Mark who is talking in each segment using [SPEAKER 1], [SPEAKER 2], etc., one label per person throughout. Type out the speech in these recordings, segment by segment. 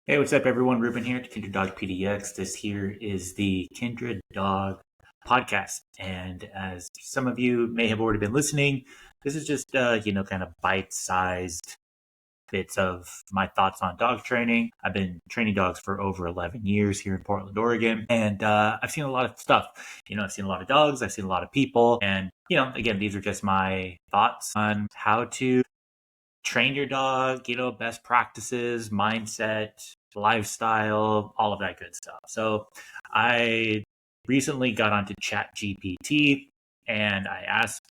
[SPEAKER 1] Hey, what's up, everyone? Ruben here, Kindred Dog PDX. This here is the Kindred Dog Podcast. And as some of you may have already been listening, this is just, kind of bite-sized bits of my thoughts on dog training. I've been training dogs for over 11 years here in Portland, Oregon, and I've seen a lot of stuff. I've seen a lot of dogs, I've seen a lot of people, and, again, these are just my thoughts on how to train your dog, best practices, mindset, lifestyle, all of that good stuff. So I recently got onto Chat GPT and I asked,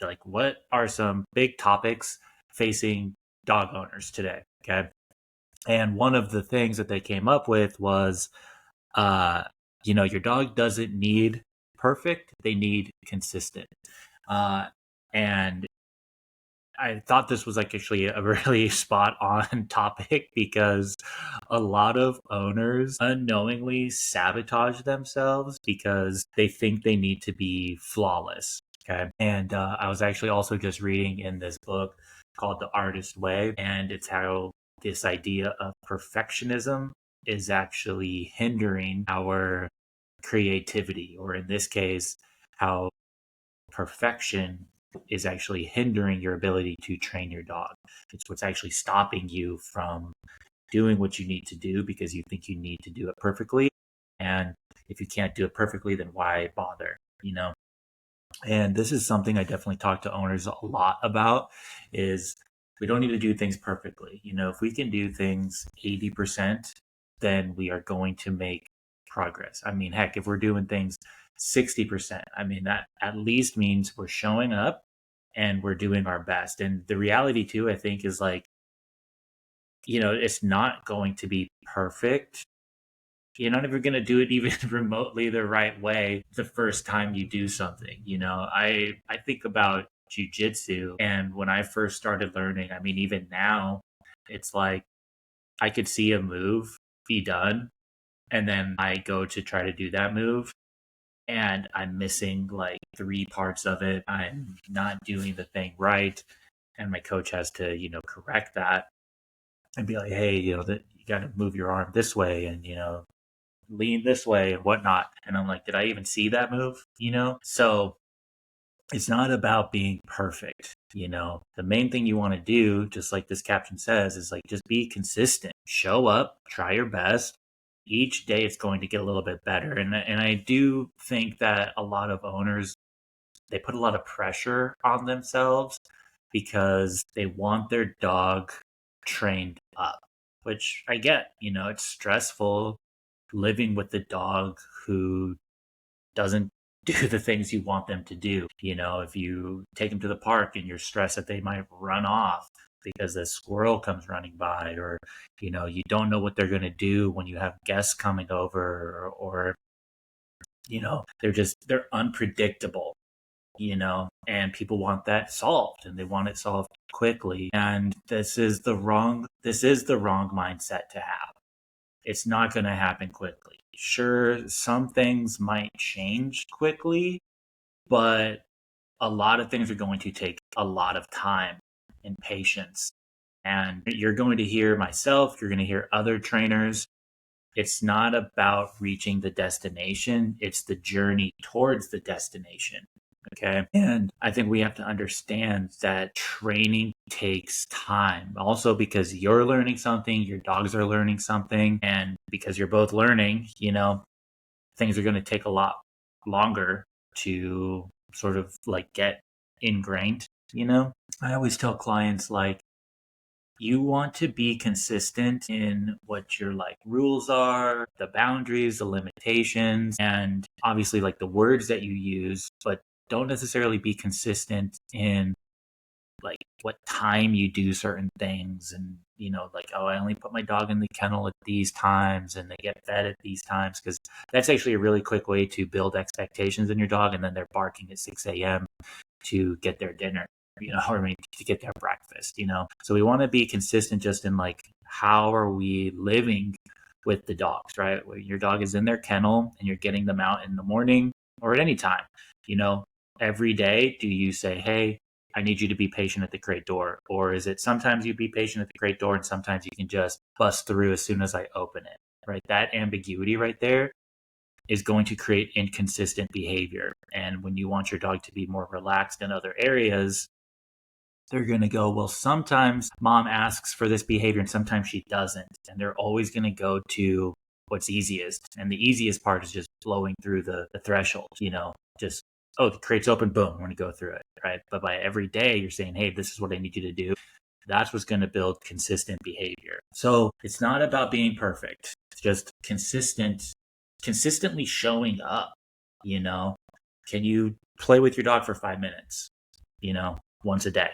[SPEAKER 1] like, what are some big topics facing dog owners today? Okay. And one of the things that they came up with was, your dog doesn't need perfect, they need consistent. And I thought this was actually a really spot on topic because a lot of owners unknowingly sabotage themselves because they think they need to be flawless. Okay. And I was actually also just reading in this book called The Artist Way, and it's how this idea of perfectionism is actually hindering our creativity, or in this case, how perfection is actually hindering your ability to train your dog. It's what's actually stopping you from doing what you need to do because you think you need to do it perfectly. And if you can't do it perfectly, then why bother? And this is something I definitely talk to owners a lot about is we don't need to do things perfectly. If we can do things 80%, then we are going to make progress. I mean, heck, if we're doing things 60%, I mean, that at least means we're showing up and we're doing our best. And the reality too, I think, is like, it's not going to be perfect. You're not ever going to do it even remotely the right way the first time you do something. I think about jujitsu, and when I first started learning, I mean, even now, it's like I could see a move be done, and then I go to try to do that move, and I'm missing like three parts of it. I'm not doing the thing right, and my coach has to, correct that and be like, hey, that you got to move your arm this way, and lean this way and whatnot. And I'm like, did I even see that move? So it's not about being perfect. The main thing you want to do, just like this caption says, is like just be consistent, show up, try your best. Each day it's going to get a little bit better. And I do think that a lot of owners, they put a lot of pressure on themselves because they want their dog trained up, which I get. It's stressful living with the dog who doesn't do the things you want them to do. If you take them to the park and you're stressed that they might run off because a squirrel comes running by, or you don't know what they're going to do when you have guests coming over, or they're unpredictable, and people want that solved, and they want it solved quickly. And this is the wrong mindset to have. It's not going to happen quickly. Sure, some things might change quickly, but a lot of things are going to take a lot of time and patience. And you're going to hear myself, you're going to hear other trainers. It's not about reaching the destination, it's the journey towards the destination. Okay. And I think we have to understand that training takes time. Also, because you're learning something, your dogs are learning something, and because you're both learning, things are going to take a lot longer to sort of like get ingrained. I always tell clients, like, you want to be consistent in what your like rules are, the boundaries, the limitations, and obviously like the words that you use, but don't necessarily be consistent in like what time you do certain things. And like, oh, I only put my dog in the kennel at these times and they get fed at these times, because that's actually a really quick way to build expectations in your dog, and then they're barking at 6 a.m. to get their dinner, or I mean, to get their breakfast. So we want to be consistent just in like, how are we living with the dogs, right? Where your dog is in their kennel and you're getting them out in the morning or at any time, every day. Do you say, hey, I need you to be patient at the crate door? Or is it sometimes you be patient at the crate door and sometimes you can just bust through as soon as I open it, right? That ambiguity right there is going to create inconsistent behavior. And when you want your dog to be more relaxed in other areas, they're going to go, well, sometimes mom asks for this behavior and sometimes she doesn't. And they're always going to go to what's easiest. And the easiest part is just blowing through the threshold, just, oh, the crate's open, boom, we're going to go through it, right? But by every day, you're saying, hey, this is what I need you to do. That's what's going to build consistent behavior. So it's not about being perfect. It's just consistently showing up, Can you play with your dog for 5 minutes, once a day?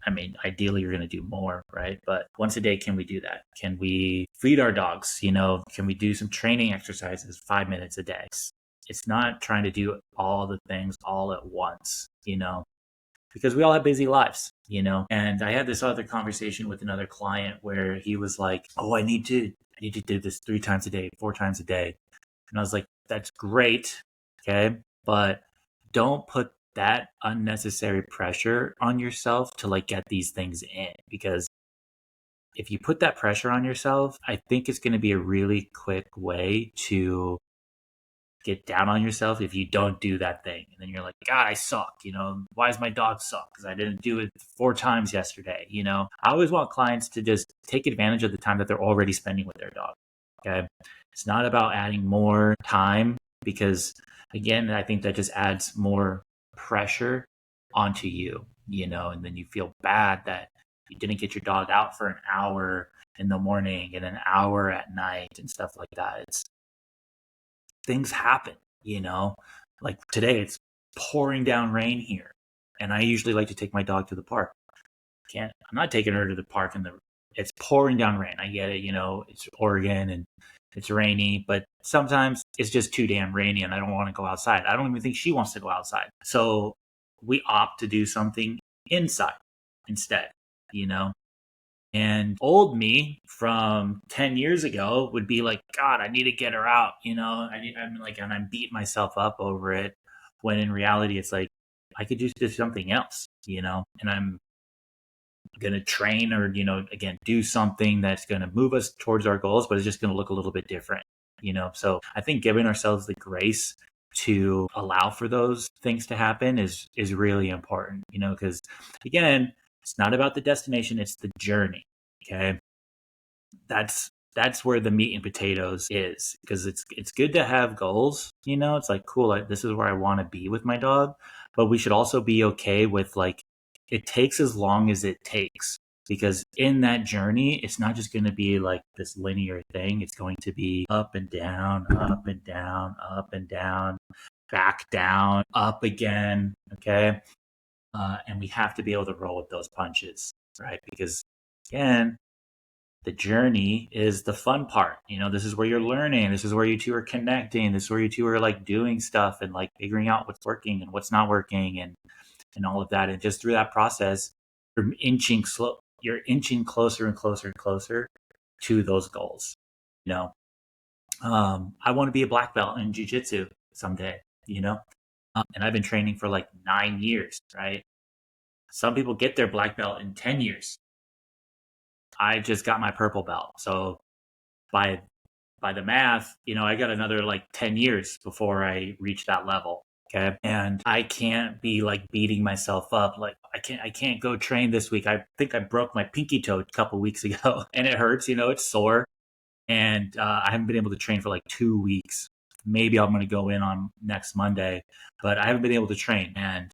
[SPEAKER 1] I mean, ideally, you're going to do more, right? But once a day, can we do that? Can we feed our dogs? Can we do some training exercises 5 minutes a day? It's not trying to do all the things all at once, because we all have busy lives, And I had this other conversation with another client where he was like, "Oh, I need to do this 3 times a day, 4 times a day," and I was like, "That's great, okay, but don't put that unnecessary pressure on yourself to like get these things in, because if you put that pressure on yourself, I think it's going to be a really quick way to get down on yourself if you don't do that thing. And then you're like, God, I suck. Why does my dog suck? Because I didn't do it 4 times yesterday. I always want clients to just take advantage of the time that they're already spending with their dog. Okay. It's not about adding more time, because again, I think that just adds more pressure onto you, and then you feel bad that you didn't get your dog out for an hour in the morning and an hour at night and stuff like that. Things happen, like today it's pouring down rain here, and I usually like to take my dog to the park. I'm not taking her to the park it's pouring down rain. I get it, it's Oregon and it's rainy, but sometimes it's just too damn rainy and I don't want to go outside. I don't even think she wants to go outside. So we opt to do something inside instead, And old me from 10 years ago would be like, God, I need to get her out, and I'm beating myself up over it. When in reality, it's like, I could just do something else, and I'm going to train or, again, do something that's going to move us towards our goals, but it's just going to look a little bit different, So I think giving ourselves the grace to allow for those things to happen is really important, because again, it's not about the destination, it's the journey. Okay. That's where the meat and potatoes is, because it's good to have goals, it's like, cool, this is where I want to be with my dog, but we should also be okay with like, it takes as long as it takes, because in that journey, it's not just going to be like this linear thing. It's going to be up and down, up and down, up and down, back down, up again. Okay. And we have to be able to roll with those punches, right? Because again, the journey is the fun part. This is where you're learning. This is where you two are connecting. This is where you two are like doing stuff and like figuring out what's working and what's not working and all of that. And just through that process, you're inching closer and closer and closer to those goals. I want to be a black belt in jiu-jitsu someday, and I've been training for like 9 years, right? Some people get their black belt in 10 years. I just got my purple belt. So by the math, I got another like 10 years before I reach that level. Okay. And I can't be like beating myself up. Like I can't go train this week. I think I broke my pinky toe a couple weeks ago and it hurts, it's sore. And I haven't been able to train for like 2 weeks. Maybe I'm going to go in on next Monday, but I haven't been able to train. And,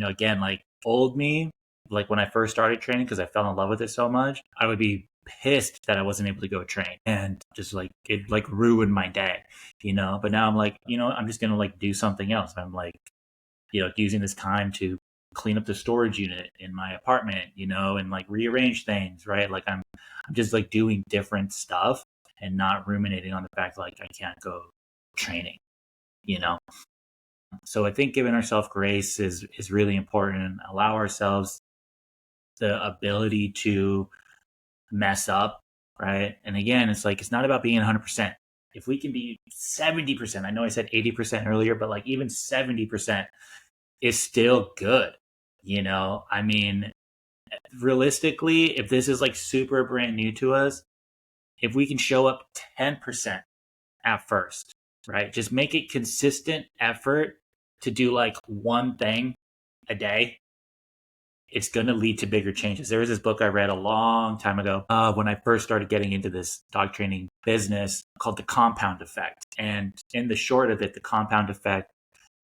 [SPEAKER 1] again, like old me, like when I first started training, because I fell in love with it so much, I would be pissed that I wasn't able to go train, and just like it like ruined my day, but now I'm like, I'm just going to like do something else. I'm like, using this time to clean up the storage unit in my apartment, and like rearrange things, right? Like I'm just like doing different stuff and not ruminating on the fact like I can't go training, So I think giving ourselves grace is really important, and allow ourselves the ability to mess up, right? And again, it's like, it's not about being 100%. If we can be 70%, I know I said 80% earlier, but like even 70% is still good. I mean, realistically, if this is like super brand new to us, if we can show up 10% at first, right? Just make it consistent effort to do like one thing a day. It's going to lead to bigger changes. There was this book I read a long time ago when I first started getting into this dog training business called The Compound Effect. And in the short of it, the compound effect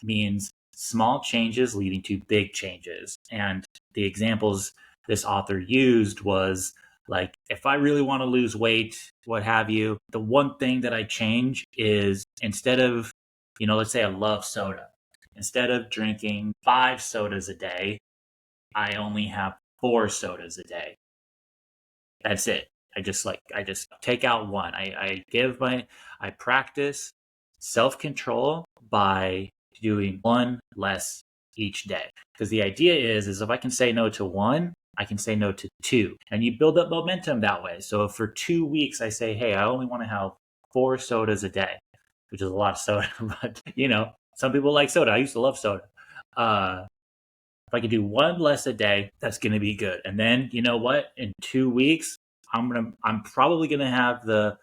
[SPEAKER 1] means small changes leading to big changes. And the examples this author used was like, if I really want to lose weight, what have you, the one thing that I change is instead of, let's say I love soda. Instead of drinking 5 sodas a day, I only have 4 sodas a day. That's it. I just take out one. I practice self-control by doing one less each day. Because the idea is if I can say no to one, I can say no to two. And you build up momentum that way. So if for 2 weeks I say, hey, I only want to have 4 sodas a day, which is a lot of soda, but some people like soda. I used to love soda. If I can do one less a day, that's going to be good. And then you know what? In 2 weeks, I'm probably going to have the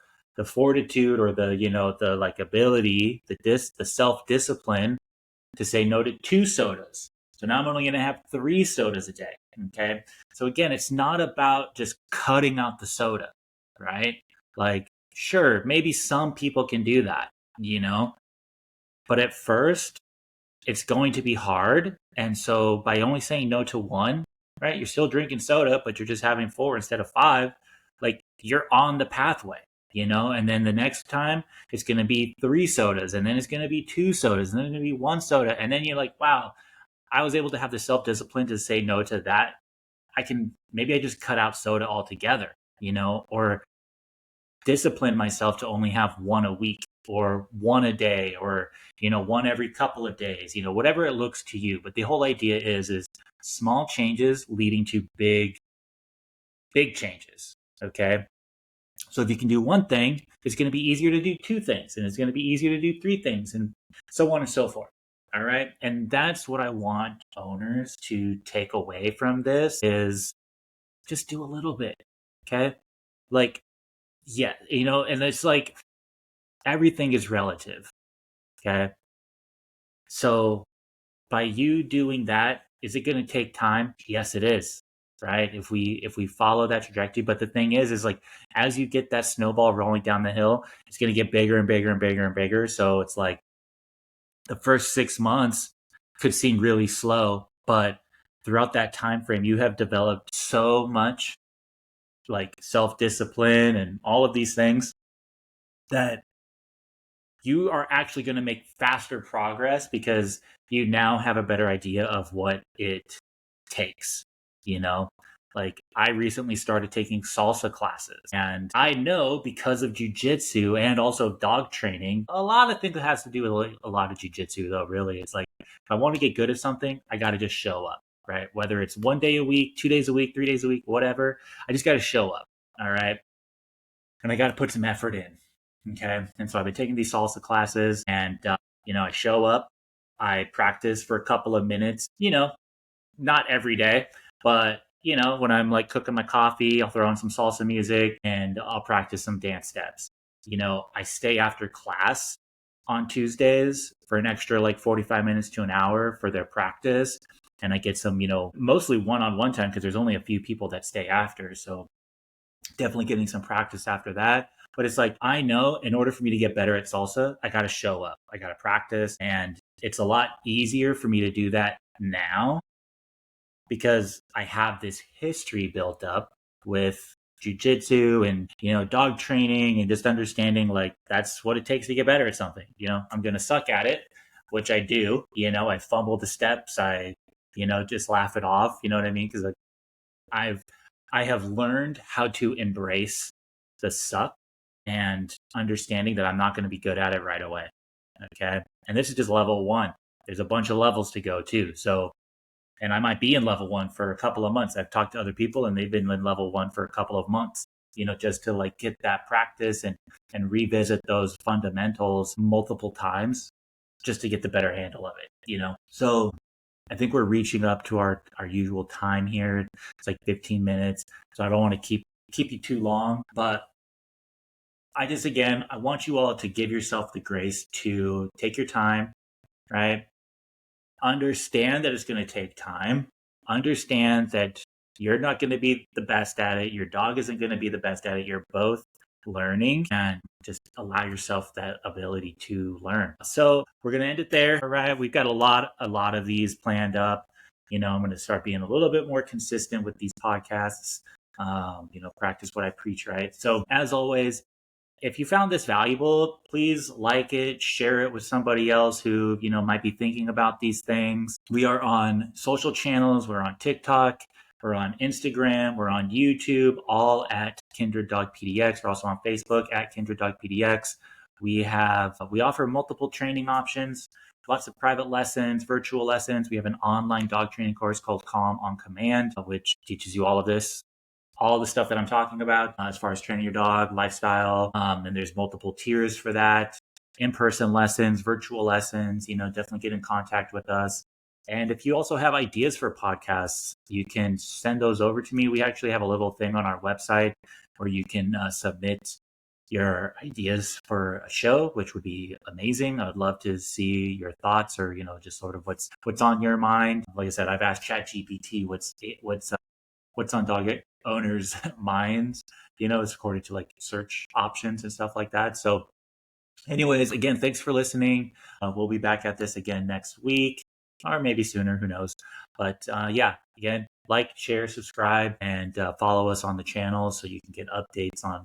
[SPEAKER 1] fortitude or the like ability, the self discipline to say no to 2 sodas. So now I'm only going to have 3 sodas a day. Okay. So again, it's not about just cutting out the soda, right? Like, sure, maybe some people can do that, but at first it's going to be hard. And so by only saying no to one, right, you're still drinking soda, but you're just having 4 instead of 5. Like you're on the pathway, and then the next time it's going to be 3 sodas, and then it's going to be 2 sodas, and then it's going to be 1 soda. And then you're like, wow, I was able to have the self-discipline to say no to that. Maybe I just cut out soda altogether, or discipline myself to only have one a week or one a day or one every couple of days, whatever it looks to you. But the whole idea is small changes leading to big changes. Okay, so if you can do one thing, it's going to be easier to do 2 things, and it's going to be easier to do 3 things, and so on and so forth. All right, and that's what I want owners to take away from this is just do a little bit. Okay, like, yeah, and it's like everything is relative. Okay. So by you doing that, is it going to take time? Yes, it is. Right. If we follow that trajectory. But the thing is like, as you get that snowball rolling down the hill, it's going to get bigger and bigger and bigger and bigger. So it's like the first 6 months could seem really slow, but throughout that time frame, you have developed so much like self-discipline and all of these things that you are actually going to make faster progress because you now have a better idea of what it takes, Like I recently started taking salsa classes, and I know because of jujitsu and also dog training, a lot of things that has to do with a lot of jujitsu though, really. It's like, if I want to get good at something, I got to just show up, right? Whether it's 1 day a week, 2 days a week, 3 days a week, whatever, I just got to show up. All right. And I got to put some effort in. Okay. And so I've been taking these salsa classes, and, I show up, I practice for a couple of minutes, not every day, but, when I'm like cooking my coffee, I'll throw on some salsa music and I'll practice some dance steps. I stay after class on Tuesdays for an extra like 45 minutes to an hour for their practice. And I get some, mostly one-on-one time because there's only a few people that stay after. So definitely getting some practice after that. But it's like, I know in order for me to get better at salsa, I got to show up. I got to practice. And it's a lot easier for me to do that now because I have this history built up with jujitsu and, dog training and just understanding like that's what it takes to get better at something. I'm going to suck at it, which I do. I fumble the steps. I, just laugh it off. You know what I mean? Because like, I have learned how to embrace the suck and understanding that I'm not going to be good at it right away. Okay. And this is just level 1. There's a bunch of levels to go too. So, and I might be in level 1 for a couple of months. I've talked to other people and they've been in level 1 for a couple of months, just to like get that practice and revisit those fundamentals multiple times just to get the better handle of it, So I think we're reaching up to our usual time here. It's like 15 minutes. So I don't want to keep you too long, but I want you all to give yourself the grace to take your time, right? Understand that it's going to take time. Understand that you're not going to be the best at it. Your dog isn't going to be the best at it. You're both learning, and just allow yourself that ability to learn. So we're going to end it there. All right. We've got a lot of these planned up. I'm going to start being a little bit more consistent with these podcasts. Practice what I preach, right? So as always, if you found this valuable, please like it, share it with somebody else who, might be thinking about these things. We are on social channels. We're on TikTok. We're on Instagram. We're on YouTube, all at Kindred Dog PDX. We're also on Facebook at Kindred Dog PDX. We offer multiple training options, lots of private lessons, virtual lessons. We have an online dog training course called Calm on Command, which teaches you all of this, all the stuff that I'm talking about as far as training your dog, lifestyle. And there's multiple tiers for that. In-person lessons, virtual lessons, definitely get in contact with us. And if you also have ideas for podcasts, you can send those over to me. We actually have a little thing on our website where you can submit your ideas for a show, which would be amazing. I would love to see your thoughts, or just sort of what's on your mind. Like I said, I've asked ChatGPT what's on dog owners' minds, it's according to like search options and stuff like that. So anyways, again, thanks for listening. We'll be back at this again next week, or maybe sooner, who knows. But again, like, share, subscribe, and follow us on the channel so you can get updates on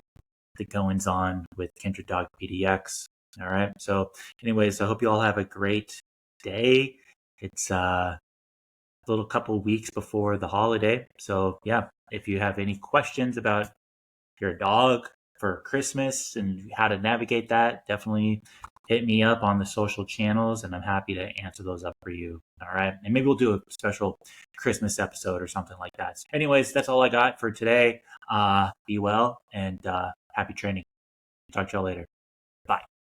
[SPEAKER 1] the goings on with Kindred Dog PDX. All right. So anyways, I hope you all have a great day. It's little couple weeks before the holiday. So if you have any questions about your dog for Christmas and how to navigate that, definitely hit me up on the social channels, and I'm happy to answer those up for you. All right. And maybe we'll do a special Christmas episode or something like that. So anyways, that's all I got for today. Be well, and happy training. Talk to y'all later. Bye.